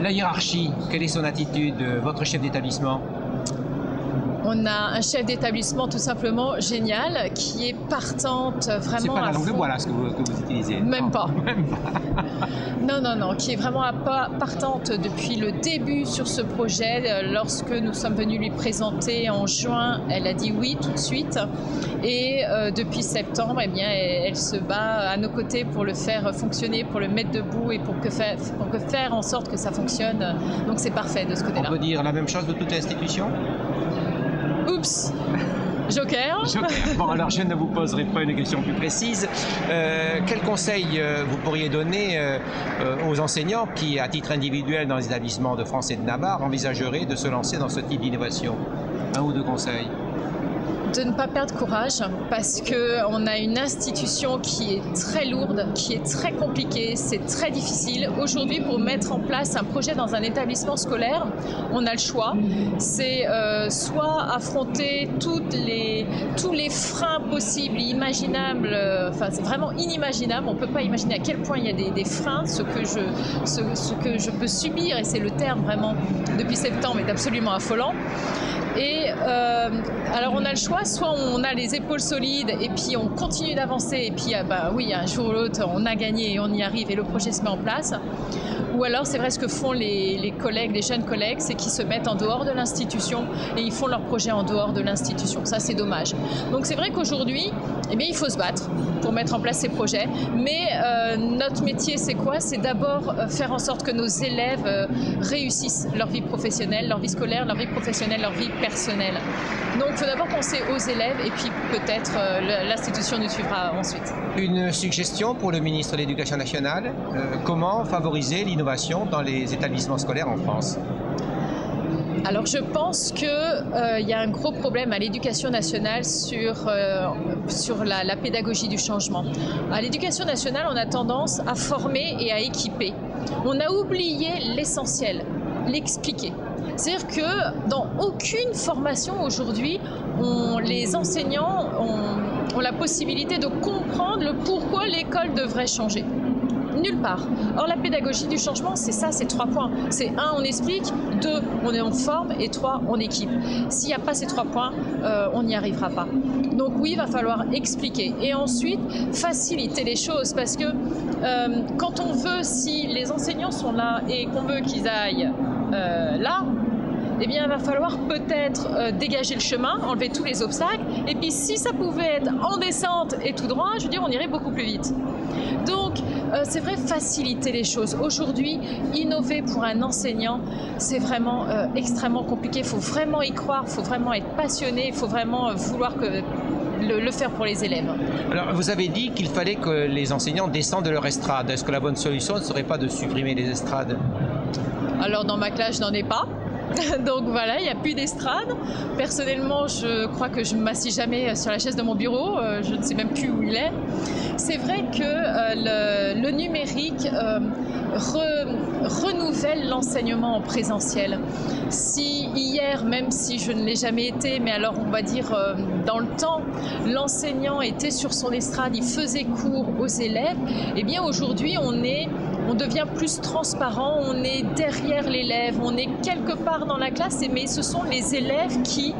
La hiérarchie, quelle est son attitude, votre chef d'établissement? On a un chef d'établissement tout simplement génial qui est partante vraiment. C'est pas la à langue de fond. bois là ce que vous utilisez. Même pas. Même pas. Non, qui est vraiment partante depuis le début sur ce projet. Lorsque nous sommes venus lui présenter en juin, elle a dit oui tout de suite. Et depuis septembre, eh bien, elle se bat à nos côtés pour le faire fonctionner, pour le mettre debout et pour faire en sorte que ça fonctionne. Donc c'est parfait de ce côté-là. On peut dire la même chose de toute institution? Oups! Joker. Bon, alors je ne vous poserai pas une question plus précise. Quel conseil vous pourriez donner aux enseignants qui, à titre individuel dans les établissements de France et de Navarre, envisageraient de se lancer dans ce type d'innovation? Un ou deux conseils? De ne pas perdre courage parce qu'on a une institution qui est très lourde, qui est très compliquée, c'est très difficile. Aujourd'hui, pour mettre en place un projet dans un établissement scolaire, on a le choix. C'est soit affronter tous les freins possibles, imaginables, enfin c'est vraiment inimaginable, on ne peut pas imaginer à quel point il y a des freins, ce que je peux subir, et c'est le terme vraiment depuis septembre est absolument affolant. Et alors on a le choix, soit on a les épaules solides et puis on continue d'avancer et puis oui, un jour ou l'autre on a gagné et on y arrive et le projet se met en place. Ou alors c'est vrai ce que font les collègues, les jeunes collègues, c'est qu'ils se mettent en dehors de l'institution et ils font leur projet en dehors de l'institution. Ça c'est dommage. Donc c'est vrai qu'aujourd'hui, eh bien, il faut se battre pour mettre en place ces projets. Mais notre métier c'est quoi? C'est d'abord faire en sorte que nos élèves réussissent leur vie professionnelle, leur vie scolaire, leur vie professionnelle, leur vie personnelle. Donc il faut d'abord penser aux élèves et puis peut-être l'institution nous suivra ensuite. Une suggestion pour le ministre de l'Éducation nationale, comment favoriser l'innovation dans les établissements scolaires en France? Alors je pense qu'il y a un gros problème à l'éducation nationale sur la pédagogie du changement. À l'éducation nationale, on a tendance à former et à équiper. On a oublié l'essentiel, l'expliquer. C'est-à-dire que dans aucune formation aujourd'hui, les enseignants ont la possibilité de comprendre le pourquoi l'école devrait changer. Nulle part. Or, la pédagogie du changement, c'est ça, c'est 3 points. C'est 1, on explique, 2, on forme, et 3, on équipe. S'il n'y a pas ces 3 points, on n'y arrivera pas. Donc oui, il va falloir expliquer. Et ensuite, faciliter les choses, parce que quand on veut, si les enseignants sont là et qu'on veut qu'ils aillent là, eh bien, il va falloir peut-être dégager le chemin, enlever tous les obstacles. Et puis, si ça pouvait être en descente et tout droit, je veux dire, on irait beaucoup plus vite. Donc, c'est vrai, faciliter les choses. Aujourd'hui, innover pour un enseignant, c'est vraiment extrêmement compliqué. Il faut vraiment y croire, il faut vraiment être passionné, il faut vraiment vouloir le faire pour les élèves. Alors, vous avez dit qu'il fallait que les enseignants descendent de leur estrade. Est-ce que la bonne solution ne serait pas de supprimer les estrades? Alors, dans ma classe, je n'en ai pas. Donc voilà, il n'y a plus d'estrade. Personnellement, je crois que je ne m'assis jamais sur la chaise de mon bureau. Je ne sais même plus où il est. C'est vrai que le numérique renouvelle l'enseignement en présentiel. Si hier, même si je ne l'ai jamais été, mais alors on va dire dans le temps, l'enseignant était sur son estrade, il faisait cours aux élèves, eh bien aujourd'hui on devient plus transparent, on est derrière l'élève, on est quelque part dans la classe, mais ce sont les élèves qui,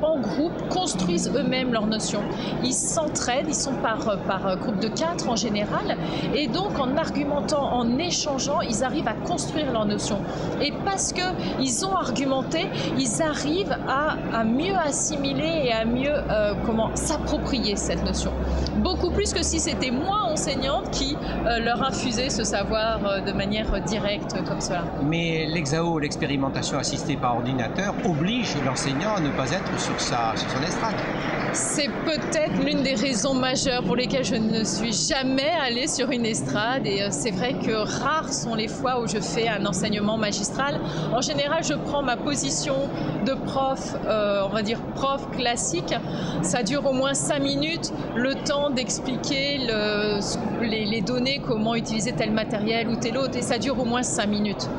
en groupe, construisent eux-mêmes leurs notions. Ils s'entraident, ils sont par groupe de 4 en général, et donc en argumentant, en échangeant, ils arrivent à construire leurs notions. Et parce qu'ils ont argumenté, ils arrivent à mieux assimiler et à mieux s'approprier cette notion. Beaucoup plus que si c'était moi, enseignante, qui leur infusait ce savoir de manière directe comme cela. Mais l'exao, l'expérimentation assistée par ordinateur, oblige l'enseignant à ne pas être sur son estrade. C'est peut-être l'une des raisons majeures pour lesquelles je ne suis jamais allée sur une estrade, et c'est vrai que rares sont les fois où je fais un enseignement magistral. En général, je prends ma position de prof, on va dire prof classique. Ça dure au moins 5 minutes, le temps d'expliquer les données, comment utiliser tel matériel ou tel autre, et ça dure au moins 5 minutes.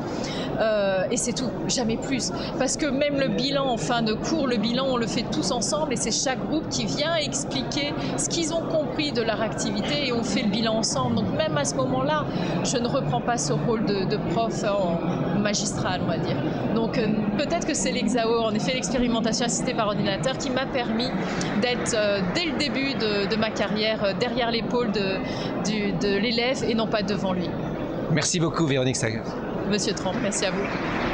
et c'est tout, jamais plus. Parce que même le bilan en fin de cours, le bilan on le fait tous ensemble et c'est chaque groupe qui vient expliquer ce qu'ils ont compris de leur activité et on fait le bilan ensemble. Donc même à ce moment-là, je ne reprends pas ce rôle de prof magistral, on va dire. Donc peut-être que c'est l'Exao, en effet l'expérimentation assistée par ordinateur, qui m'a permis d'être dès le début de ma carrière derrière l'épaule de l'élève et non pas devant lui. Merci beaucoup Véronique Sagers. Monsieur Tromp, merci à vous.